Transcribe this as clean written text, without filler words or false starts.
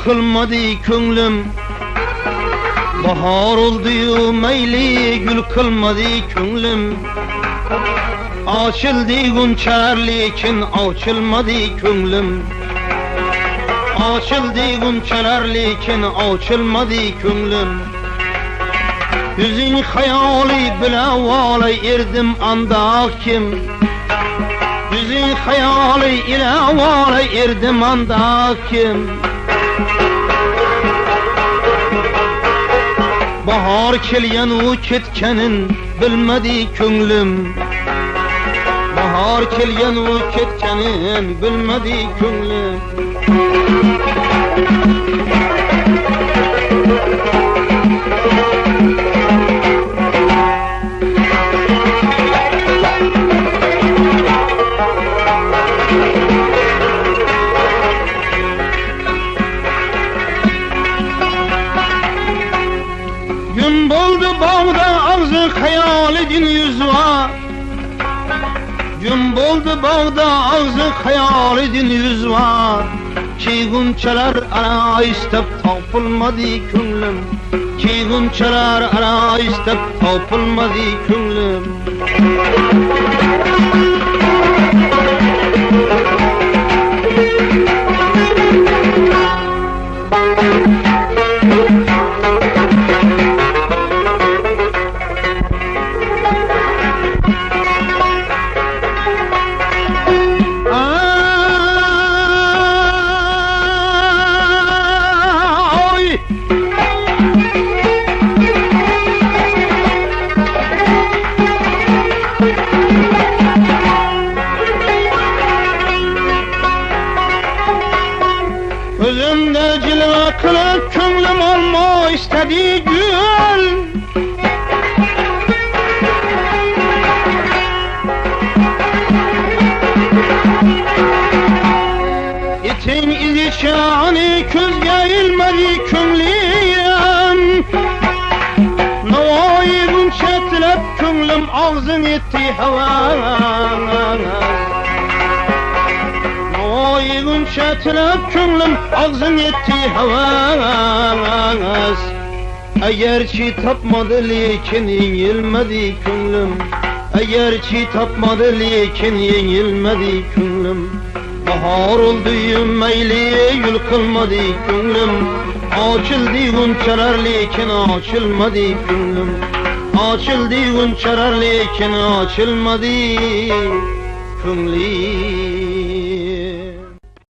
kılmadı könglim. Bahar oldu meyli gül kılmadı könglim. Açıldı gunçalar lekin açılmadı könglim. Açıldı gunçalar lekin açılmadı könglim. Yüzün hayali bile valay erdim anda kim. Yüzün hayali ile valay erdim anda kim. Bahar kelgen u ketkenin bilmedi könglim. Bahar kelgen u ketkenin bilmedi könglim. Gün buldu bağda ağzı hayalidin yüz var. Gün buldu bağda ağzı hayalidin yüz var. Ki gunçalar ara istep tapılmadı könglim. Ki gunçalar ara istep tapılmadı könglim. Gözümde cilve kılıp könglim olma istedi gül. İtin izi çani közge ilmedi könglim. Navayı gunçetlep könglim ağzın etti hava. Oyun çetilep könglim ağzın etti havas. Eğerçi tapmadı lekin yenilmedi könglim. Eğerçi tapmadı lekin yenilmedi könglim. Bahar oldu meyli gül kılmadı könglim. Açıldı gunçalar lekin açılmadı könglim. Açıldı gunçalar lekin açılmadı könglim.